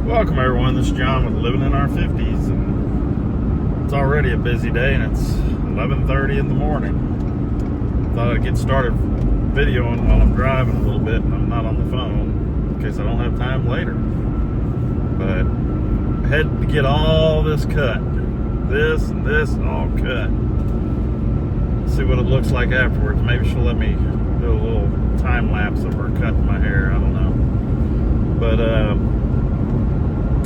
Welcome everyone, this is John with Living in Our 50s, and it's already a busy day and it's 11:30 in the morning. Thought I'd get started videoing while I'm driving a little bit and I'm not on the phone in case I don't have time later. But I had to get all this cut. This and this all cut. See what it looks like afterwards. Maybe she'll let me do a little time lapse of her cutting my hair, I don't know. But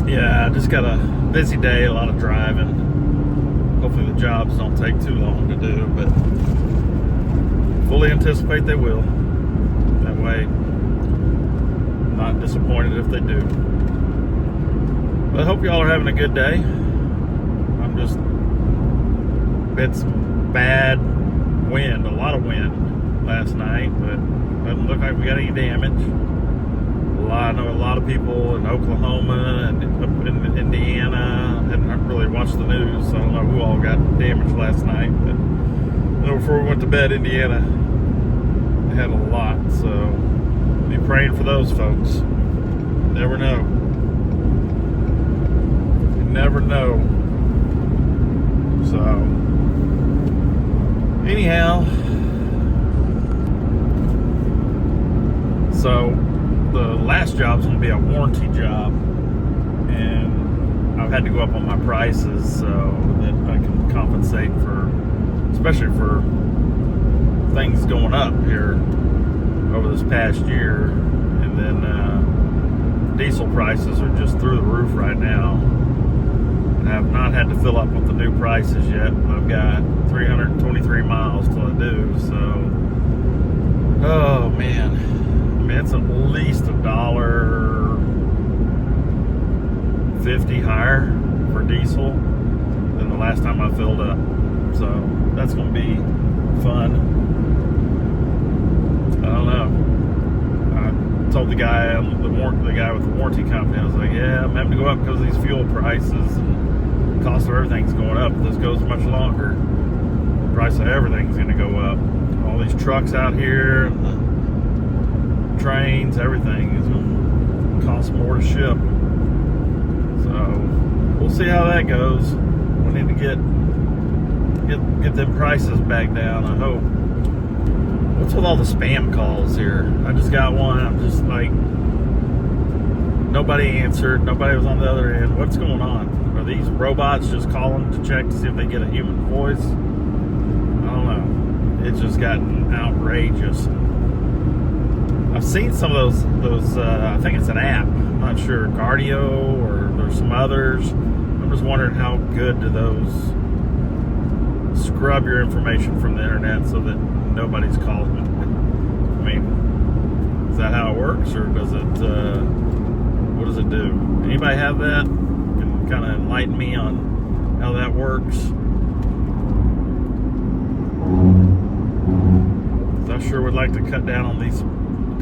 yeah, I just got a busy day, a lot of driving. Hopefully the jobs don't take too long to do, but fully anticipate they will. That way, I'm not disappointed if they do. But I hope y'all are having a good day. I'm just had some bad wind, a lot of wind last night, but doesn't look like we got any damage. I know a lot of people in Oklahoma and up in Indiana. I hadn't really watched the news, so I don't know who all got damaged last night. But I know before we went to bed, Indiana had a lot, so be praying for those folks. Never know. You never know. So, anyhow, the last job's going to be a warranty job, and I've had to go up on my prices so that I can compensate for, especially for things going up here over this past year. And then diesel prices are just through the roof right now. And I have not had to fill up with the new prices yet. I've got 323 miles till I do, so oh man. It's at least $1.50 higher for diesel than the last time I filled up. So that's going to be fun. I don't know. I told the guy with the warranty company, I was like, yeah, I'm having to go up because of these fuel prices and the cost of everything's going up. If this goes much longer, the price of everything's going to go up. All these trucks out here and the trains, everything is going to cost more to ship. So we'll see how that goes. We need to get them prices back down, I hope. What's with all the spam calls here? I just got one. I'm just like, nobody answered. Nobody was on the other end. What's going on? Are these robots just calling to check to see if they get a human voice? I don't know. It's just gotten outrageous. I've seen some of those I think it's an app, I'm not sure, Guardio, or there's some others. I'm just wondering how good do those scrub your information from the internet so that nobody's calling it. I mean, is that how it works, or does it, what does it do? Anybody have that? Can kind of enlighten me on how that works? I sure would like to cut down on these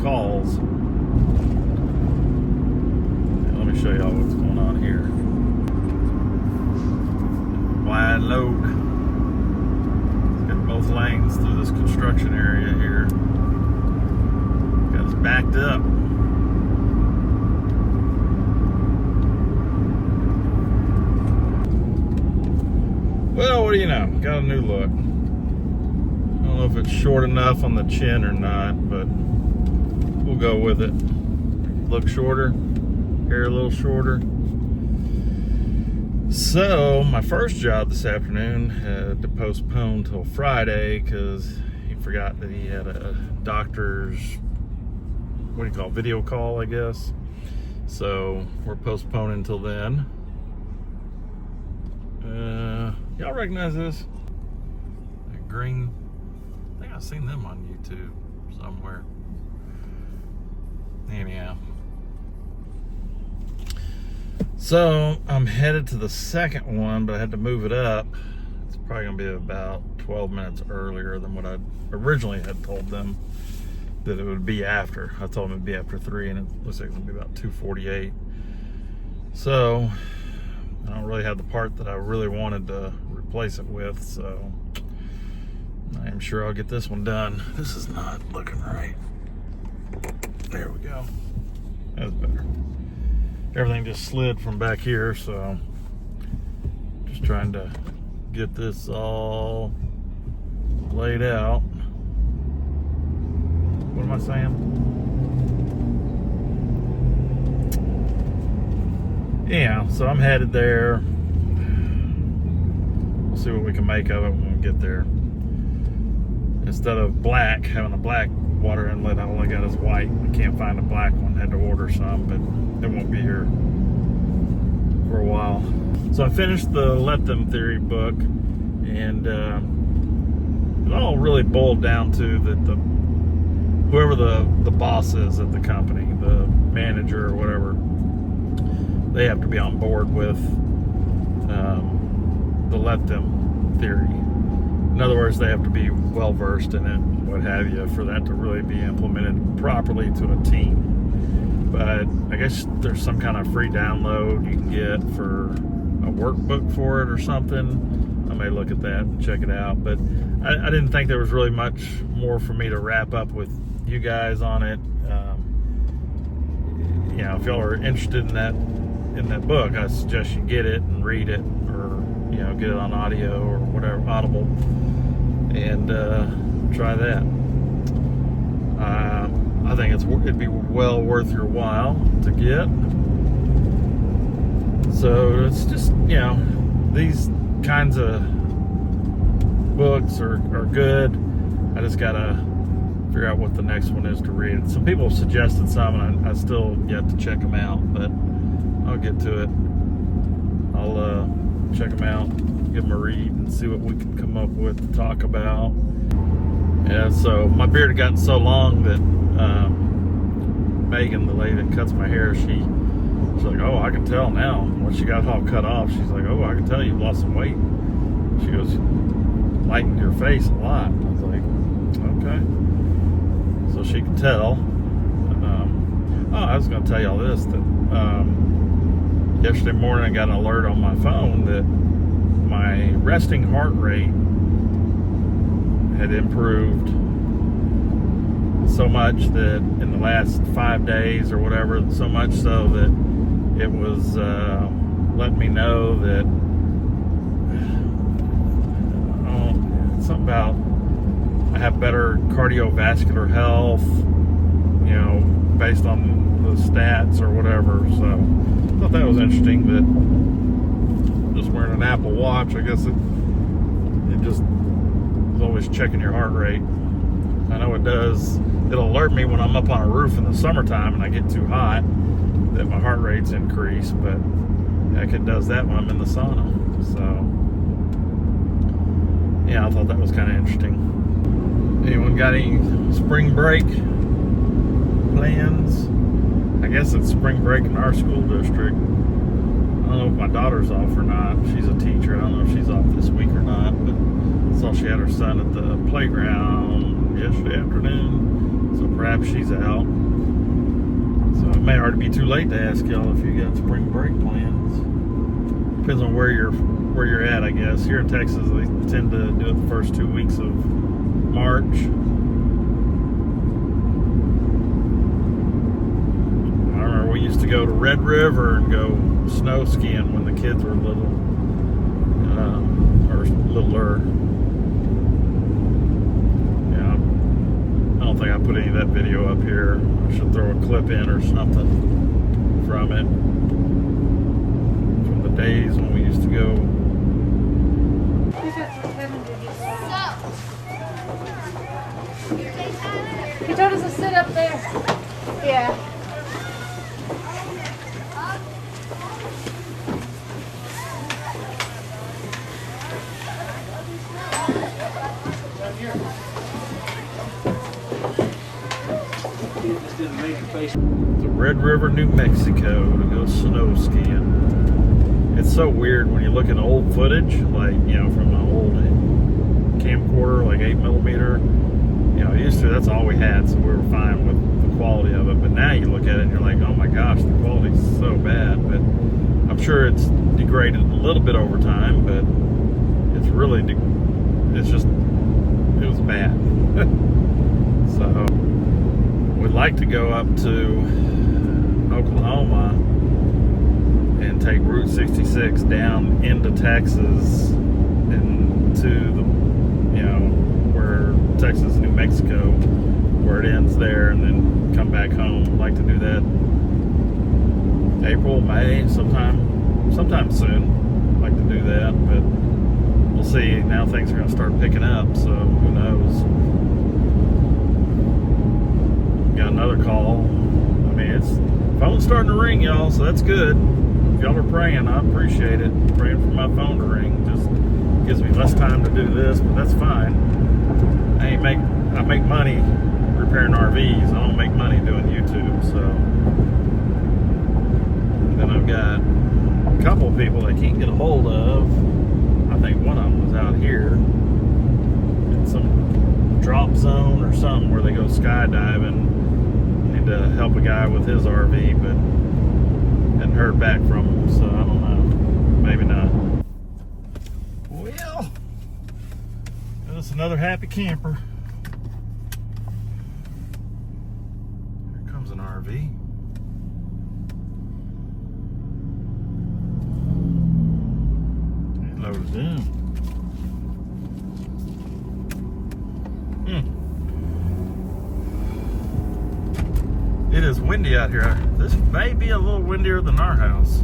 calls. Let me show y'all what's going on here. Wide load. Got both lanes through this construction area here. Got us backed up. Well, what do you know? Got a new look. I don't know if it's short enough on the chin or not, but we'll go with it. Look shorter, hair a little shorter. So my first job this afternoon had to postpone till Friday because he forgot that he had a doctor's, what do you call it, video call, I guess. So we're postponing until then. Y'all recognize this? That green, I think I've seen them on YouTube somewhere. Anyhow, so I'm headed to the second one, but I had to move it up. It's probably gonna be about 12 minutes earlier than what I originally had told them that it would be after. I told them it'd be after 3, and it looks like it's gonna be about 2:48. So I don't really have the part that I really wanted to replace it with, so I am sure I'll get this one done. This is not looking right. There we go. That's better. everything just slid from back here, so just trying to get this all laid out. What am I saying? Yeah, so I'm headed there. We'll see what we can make of it when we get there. Instead of having a black water inlet, I only got is white. I can't find a black one. Had to order some, but it won't be here for a while. So I finished the Let Them Theory book, and it all really boiled down to that whoever the boss is at the company, the manager or whatever, they have to be on board with the Let Them Theory. In other words, they have to be well versed in it, what have you, for that to really be implemented properly to a team. But I guess there's some kind of free download you can get for a workbook for it or something. I may look at that and check it out. But I didn't think there was really much more for me to wrap up with you guys on it. You know, if y'all are interested in that book, I suggest you get it and read it, or get it on audio or whatever, Audible, and try that. I think it'd be well worth your while to get. So it's just, these kinds of books are good. I just gotta figure out what the next one is to read. Some people have suggested some, and I still yet to check them out, but I'll get to it. I'll check them out, give them a read, and see what we can come up with to talk about. Yeah, so my beard had gotten so long that Megan, the lady that cuts my hair, she's like, "Oh, I can tell now." When she got it all cut off, she's like, "Oh, I can tell you've lost some weight." She goes, "Lightened your face a lot." I was like, "Okay." So she could tell. I was going to tell y'all this, that yesterday morning I got an alert on my phone that my resting heart rate had improved so much that in the last 5 days or whatever, so much so that it was letting me know that something about I have better cardiovascular health, based on the stats or whatever. So I thought that was interesting, that just wearing an Apple Watch, I guess it just is always checking your heart rate. I know it does. It'll alert me when I'm up on a roof in the summertime and I get too hot that my heart rate's increased, but heck, it does that when I'm in the sauna. So yeah, I thought that was kind of interesting. Anyone got any spring break plans? I guess it's spring break in our school district. I don't know if my daughter's off or not. She's a teacher. I don't know if she's off this week or not, but I saw she had her son at the playground yesterday afternoon, so perhaps she's out. So it may already be too late to ask y'all if you got spring break plans. Depends on where you're at, I guess. Here in Texas, they tend to do it the first 2 weeks of March. I remember we used to go to Red River and go snow skiing when the kids were little, or littler. Yeah, I don't think I put any of that video up here. I should throw a clip in or something from it, from the days when we used to go. He told us to sit up there. Yeah. To Red River, New Mexico to go snow skiing. It's so weird when you look at old footage, like, from an old camcorder, like 8mm. Used to, that's all we had, so we were fine with the quality of it. But now you look at it and you're like, oh my gosh, the quality's so bad. But I'm sure it's degraded a little bit over time, but it's really, it was bad. So we'd like to go up to Oklahoma 266 down into Texas and to the, where Texas, New Mexico, where it ends there, and then come back home. I'd like to do that April, May, sometime soon. I'd like to do that, but we'll see. Now things are going to start picking up, so who knows. Got another call. I mean, it's phone's starting to ring, y'all, so that's good. If y'all are praying, I appreciate it. Praying for my phone to ring. Just gives me less time to do this, but that's fine. I make money repairing RVs. I don't make money doing YouTube, so. Then I've got a couple of people I can't get a hold of. I think one of them was out here in some drop zone or something where they go skydiving. Need to help a guy with his RV, but hadn't heard back from him, so I don't know. Maybe not. Well, that's another happy camper. Here comes an RV. Loaded in. It is windy out here. This may be a little windier than our house.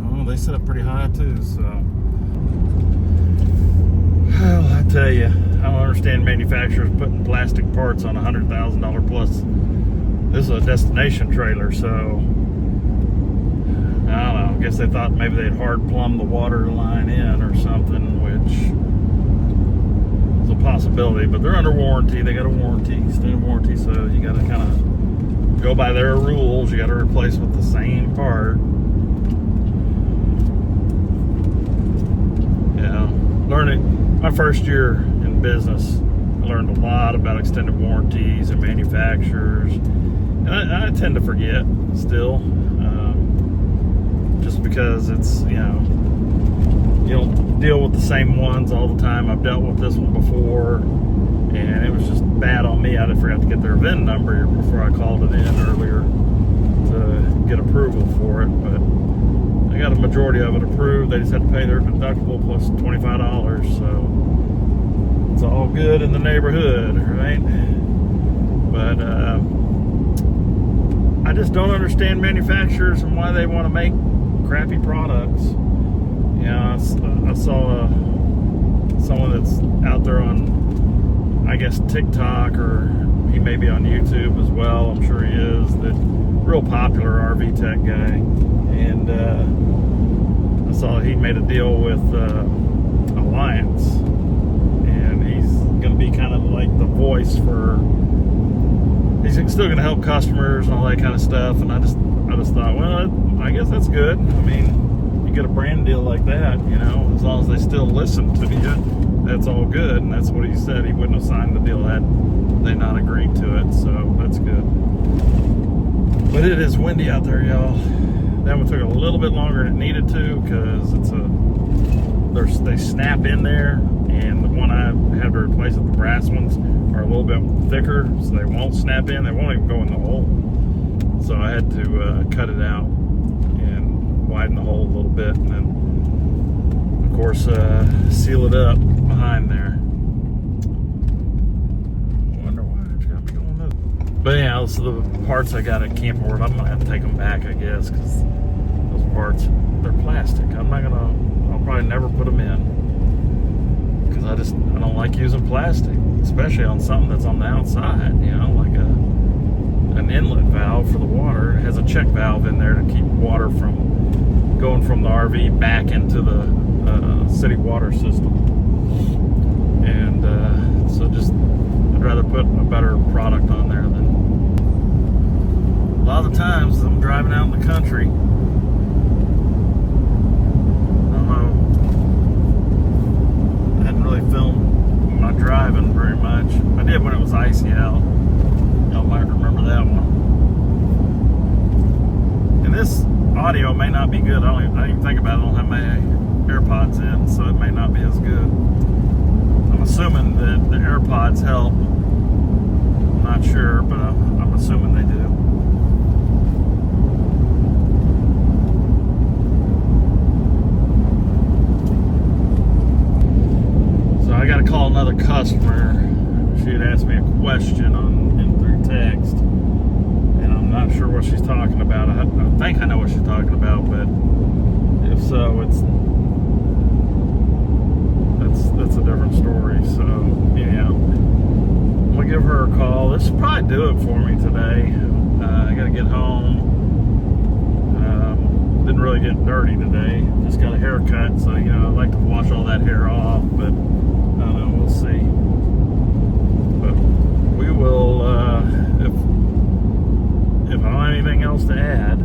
Oh, they set up pretty high too, so. Well, I tell you, I don't understand manufacturers putting plastic parts on $100,000 plus. This is a destination trailer, so I don't know. I guess they thought maybe they'd hard plumb the water line in or something, which is a possibility. But they're under warranty. They got a warranty, extended warranty, so you got to kind of go by their rules. You got to replace with the same part. Yeah, learning my first year in business, I learned a lot about extended warranties and manufacturers, and I tend to forget still. Just because it's, you don't deal with the same ones all the time. I've dealt with this one before, and it was just bad on me. I forgot to get their VIN number before I called it in earlier to get approval for it, but I got a majority of it approved. They just had to pay their deductible plus $25, so it's all good in the neighborhood, right? But I just don't understand manufacturers and why they want to make crappy products. I saw someone that's out there on, I guess, TikTok, or he may be on YouTube as well. I'm sure he is. That real popular RV tech guy, and I saw he made a deal with Alliance, and he's going to be kind of like the voice for. He's still going to help customers and all that kind of stuff, and I just thought, well, I guess that's good. I mean, you get a brand deal like that, as long as they still listen to you, that's all good. And that's what he said. He wouldn't have signed the deal had they not agreed to it, so that's good. But it is windy out there, y'all. That one took a little bit longer than it needed to, because they snap in there, and the one I have to replace it, the brass ones, are a little bit thicker, so they won't snap in. They won't even go in the hole. So I had to cut it out and widen the hole a little bit, and then, of course, seal it up behind there. I wonder why it's got me going this. But yeah, so the parts I got at Camp World, I'm gonna have to take them back, I guess, because those parts, they're plastic. I'll probably never put them in, because I don't like using plastic, especially on something that's on the outside, like an inlet valve for the water. It has a check valve in there to keep water from going from the RV back into the city water system. And so I'd rather put a better product on there than a lot of the times I'm driving out in the country. I don't know. I hadn't really filmed my driving very much. I did when it was icy out. Y'all might remember that one. And this audio may not be good. I didn't even think about it. I don't have my AirPods in, so it may not be as good. I'm assuming that the AirPods help. I'm not sure, but I'm assuming they do. what she's talking about, but if so, that's a different story. So yeah, I'm gonna give her a call. This will probably do it for me today. I gotta get home. Didn't really get dirty today. Just got a haircut, so I like to wash all that hair off, but I don't know, we'll see. But we will, if I don't have anything else to add,